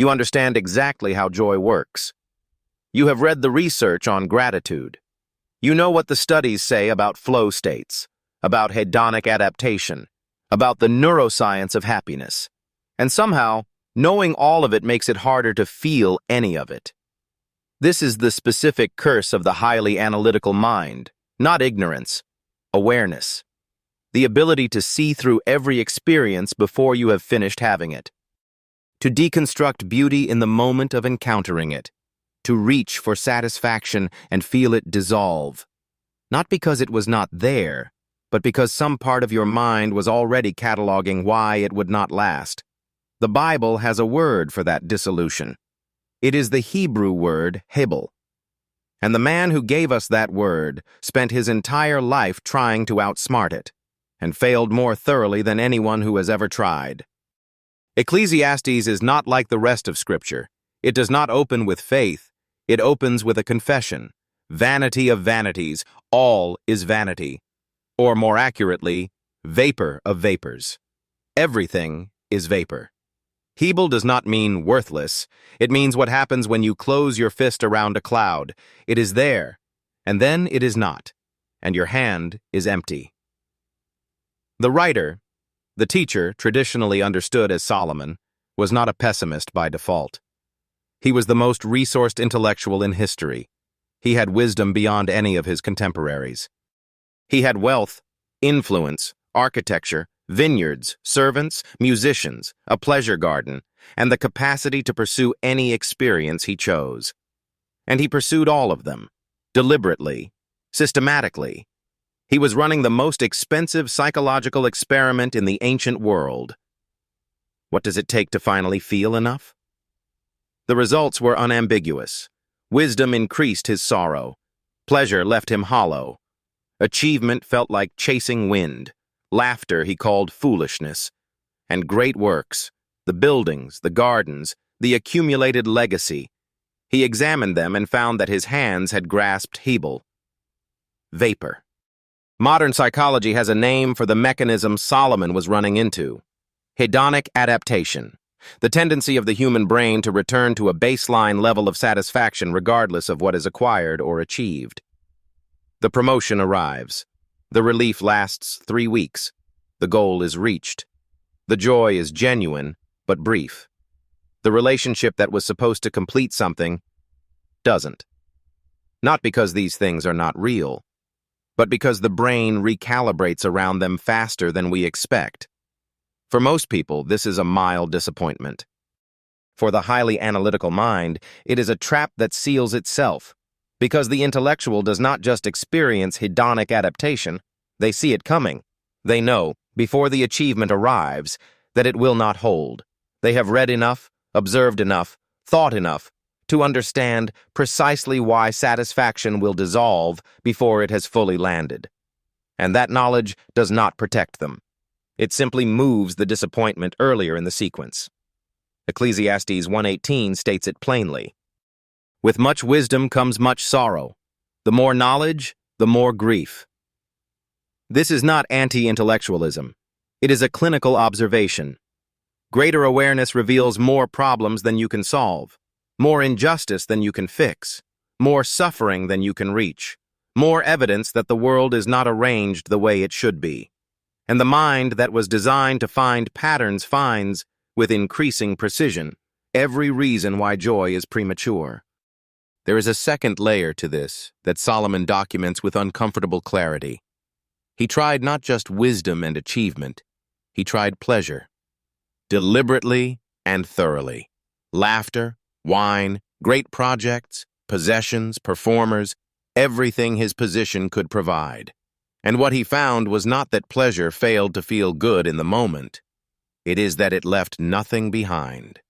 You understand exactly how joy works. You have read the research on gratitude. You know what the studies say about flow states, about hedonic adaptation, about the neuroscience of happiness. And somehow, knowing all of it makes it harder to feel any of it. This is the specific curse of the highly analytical mind, not ignorance, awareness. The ability to see through every experience before you have finished having it. To deconstruct beauty in the moment of encountering it. To reach for satisfaction and feel it dissolve. Not because it was not there, but because some part of your mind was already cataloging why it would not last. The Bible has a word for that dissolution. It is the Hebrew word hebel. And the man who gave us that word spent his entire life trying to outsmart it, and failed more thoroughly than anyone who has ever tried. Ecclesiastes is not like the rest of Scripture. It does not open with faith. It opens with a confession. Vanity of vanities, all is vanity. Or more accurately, vapor of vapors. Everything is vapor. Hebel does not mean worthless. It means what happens when you close your fist around a cloud. It is there, and then it is not, and your hand is empty. The writer, the teacher traditionally understood as Solomon, was not a pessimist by default. He was the most resourced intellectual in history. He had wisdom beyond any of his contemporaries. He had wealth, influence, architecture, vineyards, servants, musicians, a pleasure garden, and the capacity to pursue any experience he chose. And he pursued all of them, deliberately, systematically. He was running the most expensive psychological experiment in the ancient world. What does it take to finally feel enough? The results were unambiguous. Wisdom increased his sorrow. Pleasure left him hollow. Achievement felt like chasing wind. Laughter he called foolishness. And great works, the buildings, the gardens, the accumulated legacy. He examined them and found that his hands had grasped hebel. Vapor. Modern psychology has a name for the mechanism Solomon was running into. Hedonic adaptation. The tendency of the human brain to return to a baseline level of satisfaction regardless of what is acquired or achieved. The promotion arrives. The relief lasts 3 weeks. The goal is reached. The joy is genuine, but brief. The relationship that was supposed to complete something doesn't. Not because these things are not real, but because the brain recalibrates around them faster than we expect. For most people, this is a mild disappointment. For the highly analytical mind, it is a trap that seals itself, because the intellectual does not just experience hedonic adaptation, they see it coming. They know, before the achievement arrives, that it will not hold. They have read enough, observed enough, thought enough, to understand precisely why satisfaction will dissolve before it has fully landed. And that knowledge does not protect them. It simply moves the disappointment earlier in the sequence. Ecclesiastes 1:18 states it plainly. With much wisdom comes much sorrow. The more knowledge, the more grief. This is not anti-intellectualism. It is a clinical observation. Greater awareness reveals more problems than you can solve, more injustice than you can fix, more suffering than you can reach, more evidence that the world is not arranged the way it should be. And the mind that was designed to find patterns finds, with increasing precision, every reason why joy is premature. There is a second layer to this that Solomon documents with uncomfortable clarity. He tried not just wisdom and achievement, he tried pleasure. Deliberately and thoroughly. Laughter, wine, great projects, possessions, performers, everything his position could provide. And what he found was not that pleasure failed to feel good in the moment. It is that it left nothing behind.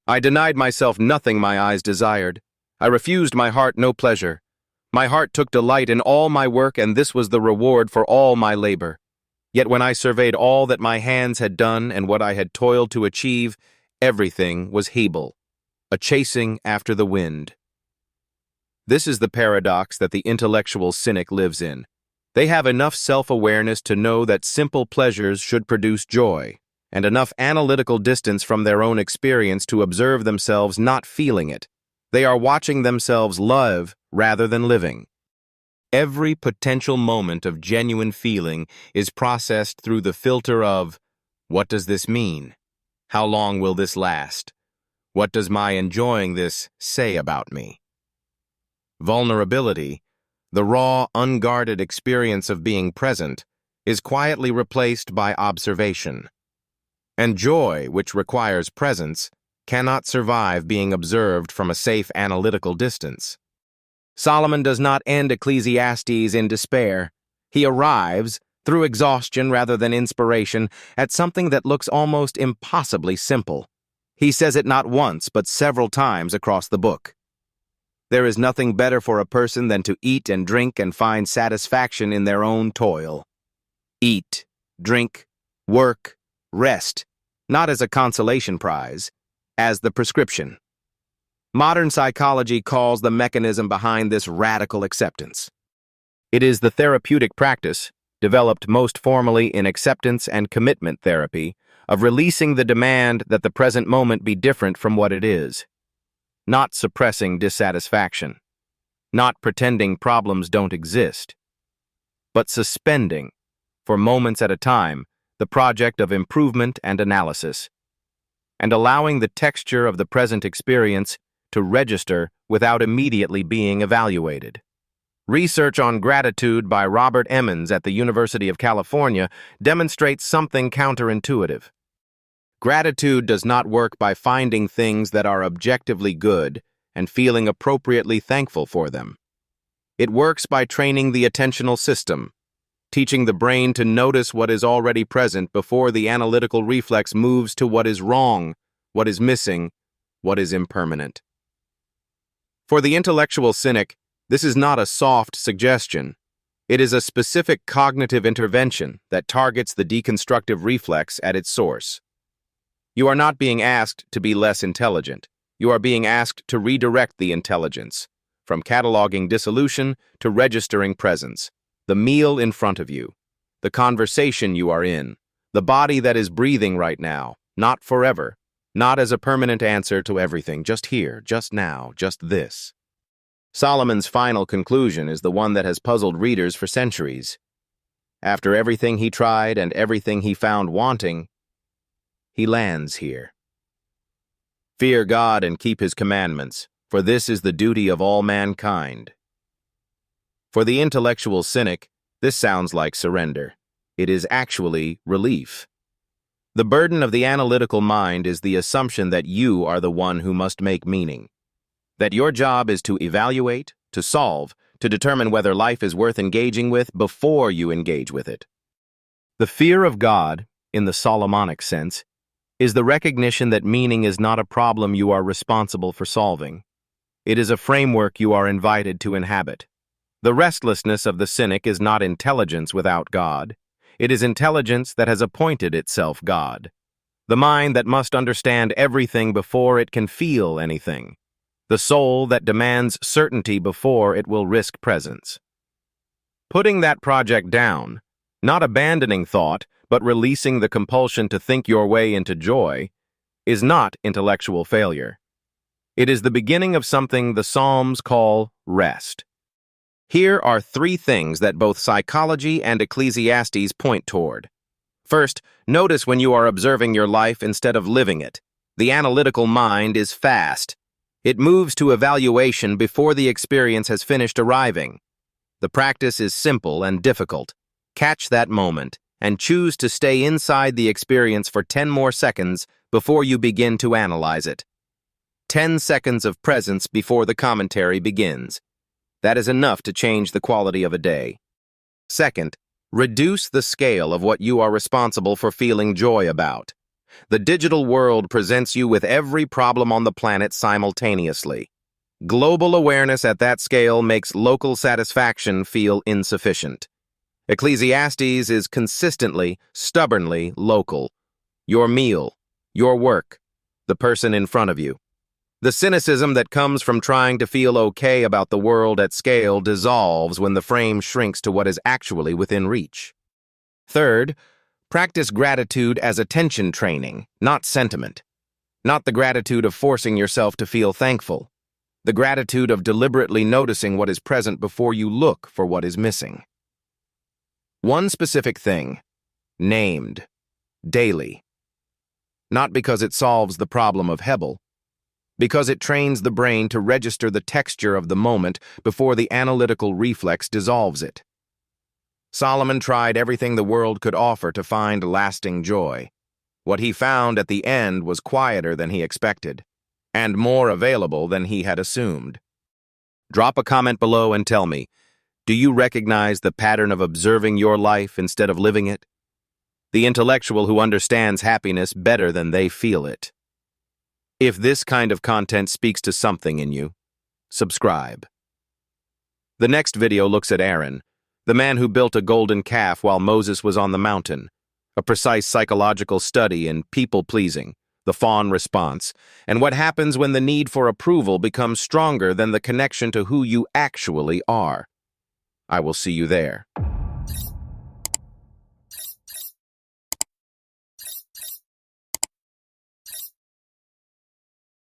I denied myself nothing my eyes desired. I refused my heart no pleasure. My heart took delight in all my work, and this was the reward for all my labor. Yet when I surveyed all that my hands had done and what I had toiled to achieve, everything was hebel, a chasing after the wind. This is the paradox that the intellectual cynic lives in. They have enough self-awareness to know that simple pleasures should produce joy, and enough analytical distance from their own experience to observe themselves not feeling it. They are watching themselves live rather than living. Every potential moment of genuine feeling is processed through the filter of, what does this mean? How long will this last? What does my enjoying this say about me? Vulnerability, the raw, unguarded experience of being present, is quietly replaced by observation. And joy, which requires presence, cannot survive being observed from a safe analytical distance. Solomon does not end Ecclesiastes in despair. He arrives, through exhaustion rather than inspiration, at something that looks almost impossibly simple. He says it not once, but several times across the book. There is nothing better for a person than to eat and drink and find satisfaction in their own toil. Eat, drink, work, rest, not as a consolation prize, as the prescription. Modern psychology calls the mechanism behind this radical acceptance. It is the therapeutic practice, developed most formally in acceptance and commitment therapy, of releasing the demand that the present moment be different from what it is. Not suppressing dissatisfaction, not pretending problems don't exist, but suspending, for moments at a time, the project of improvement and analysis, and allowing the texture of the present experience to register without immediately being evaluated. Research on gratitude by Robert Emmons at the University of California demonstrates something counterintuitive. Gratitude does not work by finding things that are objectively good and feeling appropriately thankful for them. It works by training the attentional system, teaching the brain to notice what is already present before the analytical reflex moves to what is wrong, what is missing, what is impermanent. For the intellectual cynic, this is not a soft suggestion. It is a specific cognitive intervention that targets the deconstructive reflex at its source. You are not being asked to be less intelligent. You are being asked to redirect the intelligence, from cataloging dissolution to registering presence, the meal in front of you, the conversation you are in, the body that is breathing right now, not forever, not as a permanent answer to everything, just here, just now, just this. Solomon's final conclusion is the one that has puzzled readers for centuries. After everything he tried and everything he found wanting, he lands here. Fear God and keep his commandments, for this is the duty of all mankind. For the intellectual cynic, this sounds like surrender. It is actually relief. The burden of the analytical mind is the assumption that you are the one who must make meaning, that your job is to evaluate, to solve, to determine whether life is worth engaging with before you engage with it. The fear of God, in the Solomonic sense, is the recognition that meaning is not a problem you are responsible for solving. It is a framework you are invited to inhabit. The restlessness of the cynic is not intelligence without God. It is intelligence that has appointed itself God. The mind that must understand everything before it can feel anything. The soul that demands certainty before it will risk presence. Putting that project down, not abandoning thought, but releasing the compulsion to think your way into joy, is not intellectual failure. It is the beginning of something the Psalms call rest. Here are 3 things that both psychology and Ecclesiastes point toward. First, notice when you are observing your life instead of living it. The analytical mind is fast. It moves to evaluation before the experience has finished arriving. The practice is simple and difficult. Catch that moment and choose to stay inside the experience for 10 more seconds before you begin to analyze it. 10 seconds of presence before the commentary begins. That is enough to change the quality of a day. Second, reduce the scale of what you are responsible for feeling joy about. The digital world presents you with every problem on the planet simultaneously. Global awareness at that scale makes local satisfaction feel insufficient. Ecclesiastes is consistently, stubbornly local. Your meal, your work, the person in front of you. The cynicism that comes from trying to feel okay about the world at scale dissolves when the frame shrinks to what is actually within reach. Third, Practice gratitude as attention training, not sentiment. Not the gratitude of forcing yourself to feel thankful. The gratitude of deliberately noticing what is present before you look for what is missing. One specific thing, named, daily. Not because it solves the problem of hebel, because it trains the brain to register the texture of the moment before the analytical reflex dissolves it. Solomon tried everything the world could offer to find lasting joy. What he found at the end was quieter than he expected, and more available than he had assumed. Drop a comment below and tell me, do you recognize the pattern of observing your life instead of living it? The intellectual who understands happiness better than they feel it. If this kind of content speaks to something in you, subscribe. The next video looks at Aaron, the man who built a golden calf while Moses was on the mountain, a precise psychological study in people-pleasing, the fawn response, and what happens when the need for approval becomes stronger than the connection to who you actually are. I will see you there.